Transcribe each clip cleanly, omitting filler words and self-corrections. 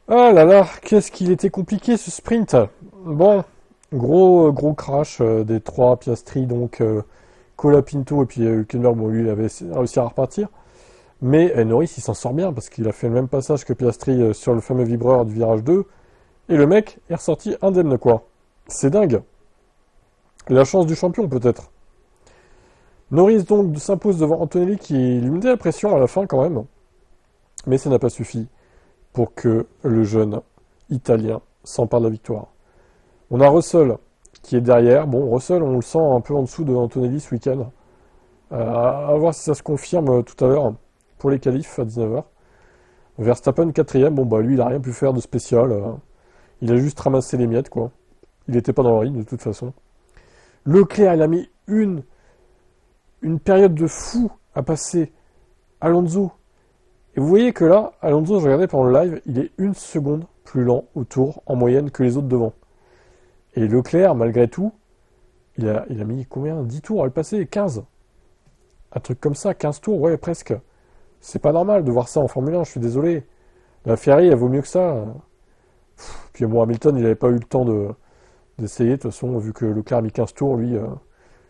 Ah là là, qu'est-ce qu'il était compliqué ce sprint. Bon, gros crash des trois Piastri, donc Colapinto et puis Hülkenberg, bon lui il avait réussi à repartir. Mais Norris il s'en sort bien parce qu'il a fait le même passage que Piastri sur le fameux vibreur du virage 2. Et le mec est ressorti indemne quoi. C'est dingue. La chance du champion peut-être. Norris donc s'impose devant Antonelli qui lui mettait la pression à la fin quand même. Mais ça n'a pas suffi pour que le jeune Italien s'empare de la victoire. On a Russell qui est derrière. Bon, Russell, on le sent un peu en dessous de Antonelli ce week-end. À voir si ça se confirme tout à l'heure pour les qualifs à 19h. Verstappen quatrième. Bon, bah lui, il a rien pu faire de spécial. Il a juste ramassé les miettes, quoi. Il n'était pas dans le ring de toute façon. Leclerc, il a mis une période de fou à passer Alonso. Et vous voyez que là, Alonso, je regardais pendant le live, il est une seconde plus lent au tour en moyenne que les autres devant. Et Leclerc, malgré tout, il a mis combien? 10 tours à le passer? 15? Un truc comme ça, 15 tours, ouais, presque. C'est pas normal de voir ça en Formule 1, je suis désolé. La Ferrari, elle vaut mieux que ça. Puis bon, Hamilton, il n'avait pas eu le temps d'essayer, de toute façon, vu que Leclerc a mis 15 tours, lui,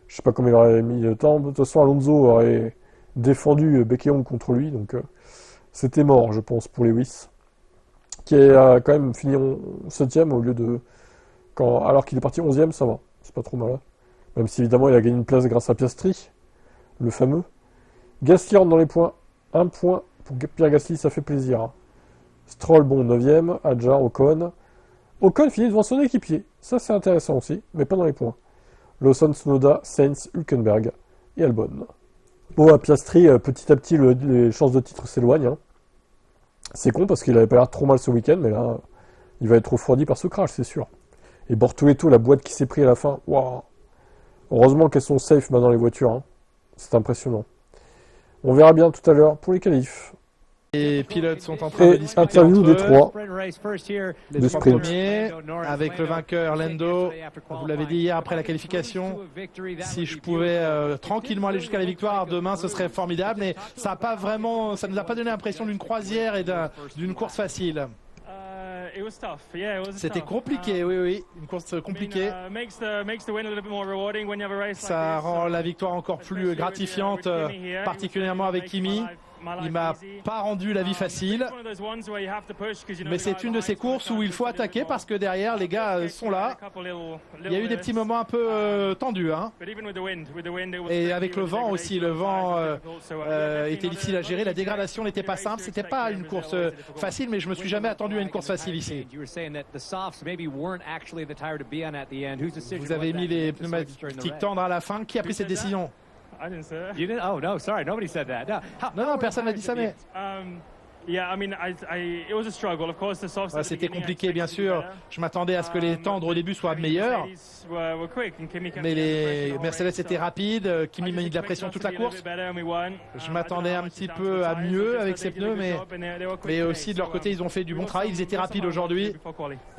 je sais pas combien il aurait mis le temps. De toute façon, Alonso aurait défendu bec et ongle contre lui, donc c'était mort, je pense, pour Lewis, qui a quand même fini 7ème au lieu de... alors qu'il est parti 11ème, ça va, c'est pas trop mal. Même si évidemment il a gagné une place grâce à Piastri, le fameux. Gasly rentre dans les points. Un point pour Pierre Gasly, ça fait plaisir. Stroll, bon, 9ème. Adjar, Ocon. Ocon finit devant son équipier. Ça, c'est intéressant aussi, mais pas dans les points. Lawson, Tsunoda, Sainz, Hülkenberg et Albon. Bon, à Piastri, petit à petit, les chances de titre s'éloignent. Hein. C'est con parce qu'il avait pas l'air trop mal ce week-end, mais là, il va être refroidi par ce crash, c'est sûr. Et Bortoletto, la boîte qui s'est pris à la fin, waouh. Heureusement qu'elles sont safe maintenant les voitures. Hein. C'est impressionnant. On verra bien tout à l'heure pour les qualifs. Les pilotes sont en train de Et discuter interview entre des eux. trois Les de trois sprint. premiers, avec le vainqueur Lando. Vous l'avez dit hier après la qualification. Si je pouvais tranquillement aller jusqu'à la victoire demain, ce serait formidable. Mais ça a pas vraiment, ça nous a pas donné l'impression d'une croisière et d'une course facile. C'était compliqué, oui, une course compliquée. Ça rend la victoire encore plus gratifiante, particulièrement avec Kimi. Il m'a pas rendu la vie facile, mais c'est une de ces courses où il faut attaquer parce que derrière les gars sont là. Il y a eu des petits moments un peu tendus, hein. Et avec le vent aussi, le vent était difficile à gérer. La dégradation n'était pas simple. C'était pas une course facile, mais je me suis jamais attendu à une course facile ici. Vous avez mis les pneumatiques tendres à la fin. Qui a pris cette décision? Non, personne n'a dit ça, mais c'était compliqué, bien sûr. Je m'attendais à ce que les tendres au début soient meilleurs, mais les Mercedes étaient rapides. Kimi m'a mis de la pression toute la course. Je m'attendais un petit peu à mieux avec ces pneus, mais aussi de leur côté, ils ont fait du bon travail. Ils étaient rapides aujourd'hui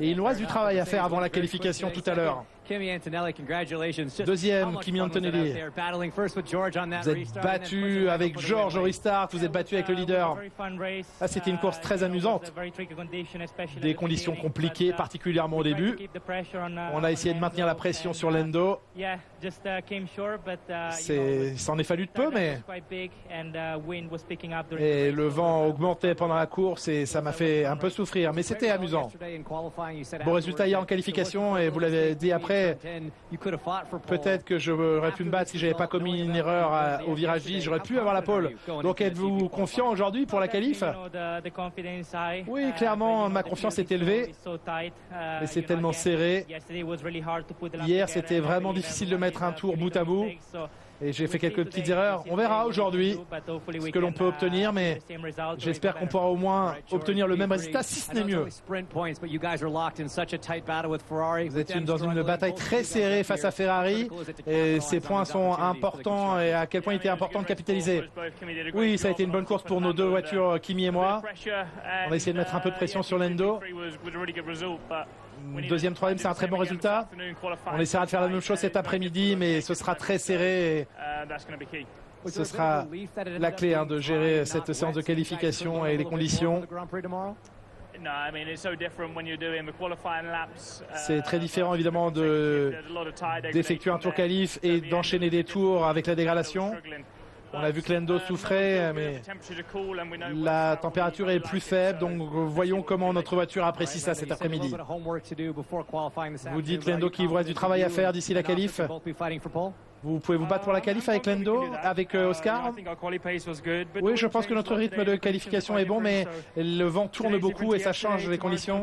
et il nous reste du travail à faire avant la qualification tout à l'heure. Deuxième, Kimi Antonelli. Vous êtes battu avec George au restart, vous êtes battu avec le leader. Ah, c'était une course très amusante. Des conditions compliquées, particulièrement au début. On a essayé de maintenir la pression sur Lando. S'en est fallu de peu, mais... Et le vent augmentait pendant la course et ça m'a fait un peu souffrir, mais c'était amusant. Bon résultat hier en qualification et vous l'avez dit après, peut-être que j'aurais pu me battre si j'avais pas commis une erreur au virage 10, j'aurais pu avoir la pole. Donc êtes-vous confiant aujourd'hui pour la qualif? Oui, clairement, ma confiance est élevée, mais c'est tellement serré. Hier, c'était vraiment difficile de mettre un tour bout à bout. Et j'ai fait quelques petites erreurs. On verra aujourd'hui ce que l'on peut obtenir, mais j'espère qu'on pourra au moins obtenir le même résultat, si ce n'est mieux. Vous êtes dans une bataille très serrée face à Ferrari, et ces points sont importants, et à quel point il était important de capitaliser. Oui, ça a été une bonne course pour nos deux voitures, Kimi et moi. On a essayé de mettre un peu de pression sur Lando. Deuxième, troisième, c'est un très bon résultat. On essaiera de faire la même chose cet après-midi, mais ce sera très serré. Et ce sera la clé de gérer cette séance de qualification et les conditions. C'est très différent évidemment d'effectuer un tour qualif et d'enchaîner des tours avec la dégradation. On a vu que Lando souffrait, mais la température est plus faible, donc voyons comment notre voiture apprécie ça cet après-midi. Vous dites, Lando, qu'il vous reste du travail à faire d'ici la qualif. Vous pouvez vous battre pour la qualif avec Lando, avec Oscar? Oui, je pense que notre rythme de qualification est bon, mais le vent tourne beaucoup et ça change les conditions.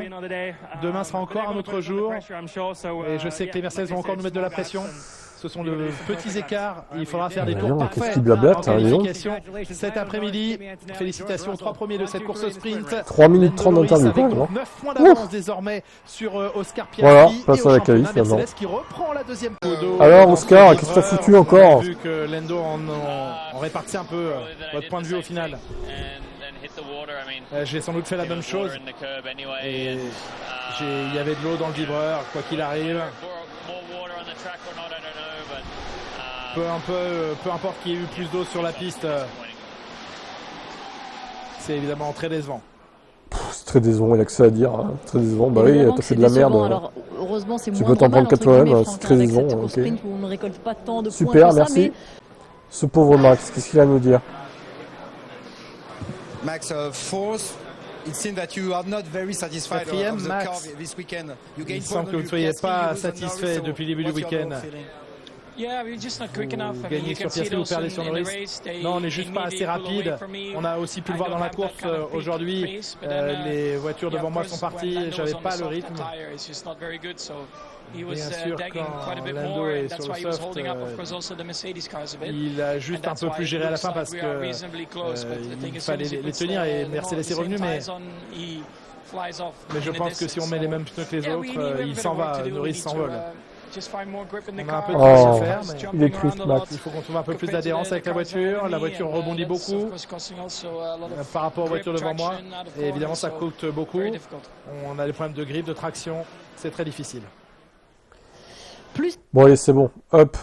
Demain sera encore un autre jour et je sais que les Mercedes vont encore nous mettre de la pression. Ce sont de petits écarts. Il faudra faire des tours parfaits en qualification cet après-midi. Félicitations aux 3 premiers de cette course sprint. 3 minutes 30 d'interview. Avec 9 points d'avance désormais sur Oscar Piastri. Voilà, place à la qualif maintenant. Mercedes qui reprend la deuxième podium. Alors Oscar, qu'est-ce que tu as foutu encore? Vu que Lando en répartit un peu votre point de vue au final. J'ai sans doute fait la même chose. Et il y avait de l'eau dans le vibreur, quoi qu'il arrive. Peu importe qu'il y ait eu plus d'eau sur la piste, c'est évidemment très décevant. C'est très décevant, il n'y a que ça à dire. Hein. Très décevant, bah oui, t'as fait de la merde. Alors, heureusement, c'est tu moins peux t'en prendre drôle, 4 toi-même, c'est très décevant. Okay. Où on ne récolte pas tant de super, points merci. Ça, mais... Ce pauvre Max, qu'est-ce qu'il a à nous dire? Max, fourth. It seems that you are not very satisfied of the car this weekend. Il semble que vous ne soyez pas satisfait depuis le début du week-end. Vous gagnez sur Piastri, vous perdez sur Norris. Non, on n'est juste pas assez rapide. On a aussi pu le voir dans la course aujourd'hui. Les voitures devant moi sont parties. J'avais pas le rythme. Bien sûr, quand Lando est sur le soft, il a juste un peu plus géré à la fin parce que il fallait les tenir et Mercedes est revenu, mais je pense que si on met les mêmes pneus que les autres, il s'en va, Norris s'envole. On a un peu de choses à faire, mais il faut qu'on trouve un peu plus d'adhérence avec la voiture. La voiture rebondit beaucoup par rapport aux voitures devant moi. Et évidemment, ça coûte beaucoup. On a des problèmes de grip, de traction. C'est très difficile. Bon, allez, c'est bon. Hop,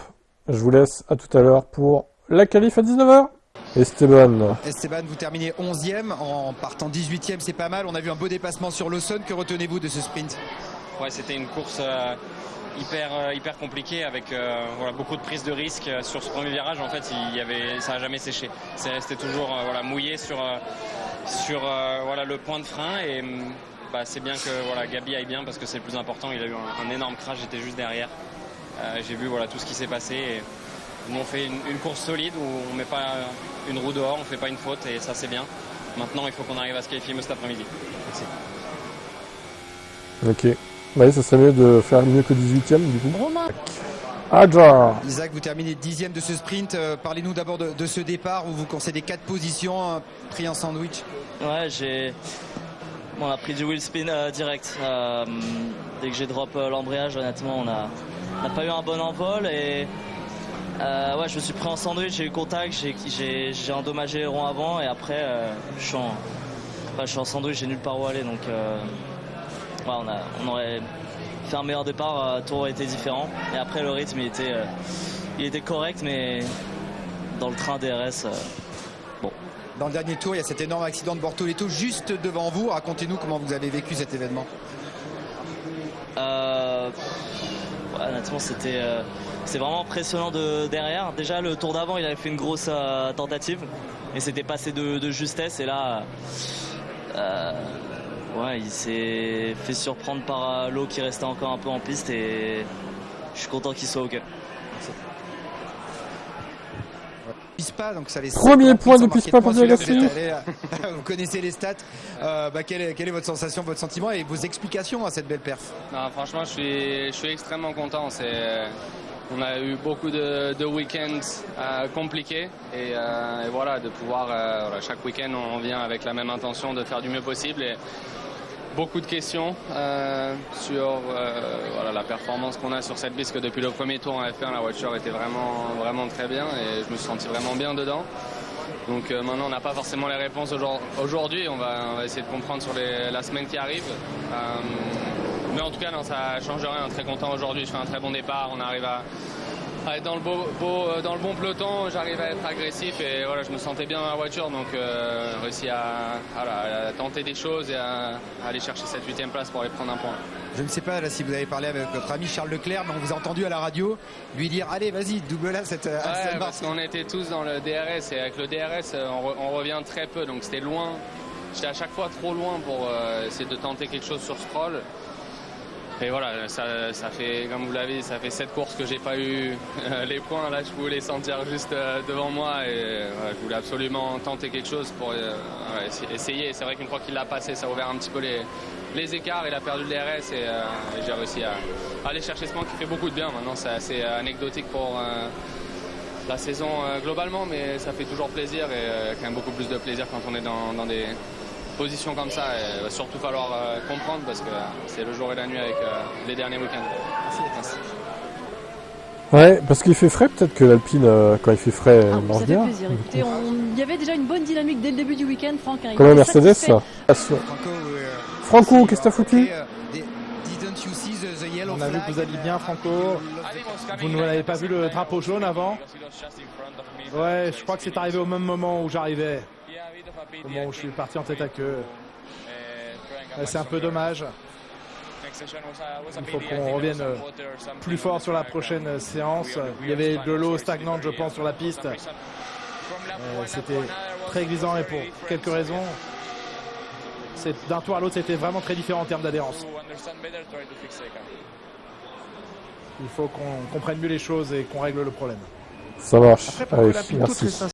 je vous laisse. À tout à l'heure pour la qualif à 19h. Esteban, vous terminez 11e en partant 18e, c'est pas mal. On a vu un beau dépassement sur Lawson. Que retenez-vous de ce sprint? Ouais, c'était une course hyper compliquée avec voilà, beaucoup de prises de risques sur ce premier virage. En fait, ça n'a jamais séché. C'est resté toujours voilà, mouillé sur voilà, le point de frein et c'est bien que voilà, Gabi aille bien parce que c'est le plus important. Il a eu un énorme crash, j'étais juste derrière. J'ai vu voilà, tout ce qui s'est passé. Et nous, on fait une course solide où on ne met pas une roue dehors, on ne fait pas une faute et ça c'est bien. Maintenant, il faut qu'on arrive à se qualifier cet après-midi. Merci. Ok. Oui, ça serait mieux de faire mieux que 18e du coup. Adjar. Isaac, vous terminez 10e de ce sprint. Parlez-nous d'abord de ce départ où vous concédez 4 positions, pris en sandwich. Ouais, on a pris du wheel spin direct. Dès que j'ai drop l'embrayage, honnêtement, on n'a pas eu un bon envol et ouais, je me suis pris en sandwich, j'ai eu contact, j'ai endommagé les ronds avant et après je suis en sandwich, j'ai nulle part où aller donc ouais, on aurait fait un meilleur départ, le tour aurait été différent et après le rythme il était correct mais dans le train DRS bon. Dans le dernier tour, il y a cet énorme accident de Bortoleto juste devant vous. Racontez-nous comment vous avez vécu cet événement. Ouais, honnêtement, c'est vraiment impressionnant de derrière. Déjà, le tour d'avant, il avait fait une grosse tentative et c'était passé de justesse. Et là, ouais, il s'est fait surprendre par l'eau qui restait encore un peu en piste et je suis content qu'il soit OK. Pispa, donc ça les premier point de Pispa pour Gasly. Vous connaissez les stats. Quelle est votre sensation, votre sentiment et vos explications à cette belle perf? Non, franchement, je suis extrêmement content. On a eu beaucoup de week-ends compliqués et voilà, de pouvoir voilà, chaque week-end on vient avec la même intention de faire du mieux possible. Et beaucoup de questions sur voilà, la performance qu'on a sur cette piste, que depuis le premier tour en F1 la voiture était vraiment très bien et je me suis senti vraiment bien dedans. Donc maintenant on n'a pas forcément les réponses aujourd'hui, on va essayer de comprendre sur la semaine qui arrive. Mais en tout cas non, ça change rien, très content aujourd'hui, je fais un très bon départ, on arrive Dans le bon peloton, j'arrive à être agressif et voilà, je me sentais bien dans la voiture, donc réussi à tenter des choses et à aller chercher cette 8e place pour aller prendre un point. Je ne sais pas là, si vous avez parlé avec votre ami Charles Leclerc, mais on vous a entendu à la radio lui dire allez vas-y double-la cette Aston Martin. Parce qu'on était tous dans le DRS et avec le DRS on revient très peu, donc c'était loin. J'étais à chaque fois trop loin pour essayer de tenter quelque chose sur Stroll. Et voilà, ça fait, comme vous l'avez dit, ça fait 7 courses que j'ai pas eu les points. Là, je pouvais les sentir juste devant moi et je voulais absolument tenter quelque chose pour essayer. C'est vrai qu'une fois qu'il l'a passé, ça a ouvert un petit peu les écarts. Il a perdu le DRS et j'ai réussi à aller chercher ce point qui fait beaucoup de bien. Maintenant, c'est assez anecdotique pour la saison globalement, mais ça fait toujours plaisir et quand même beaucoup plus de plaisir quand on est dans des position comme ça, il va surtout falloir comprendre parce que c'est le jour et la nuit avec les derniers week-ends. Merci. Ouais, parce qu'il fait frais, peut-être que l'Alpine, quand il fait frais, Ça mange fait bien. plaisir. Écoutez, il y avait déjà une bonne dynamique dès le début du week-end, Franck. Hein, Comme la Mercedes, ça. Franco, qu'est-ce que t'as foutu? On a vu que vous alliez bien, Franco. Vous n'avez pas vu le drapeau jaune avant? Ouais, je crois que c'est arrivé au même moment où j'arrivais. Au moment où je suis parti en tête à queue. C'est un peu dommage. Il faut qu'on revienne plus fort sur la prochaine séance. Il y avait de l'eau stagnante, je pense, sur la piste. C'était très grisant et pour quelques raisons. D'un tour à l'autre, c'était vraiment très différent en termes d'adhérence. Il faut qu'on comprenne mieux les choses et qu'on règle le problème. Ça marche. Après, pour que Allez, la Pinto merci.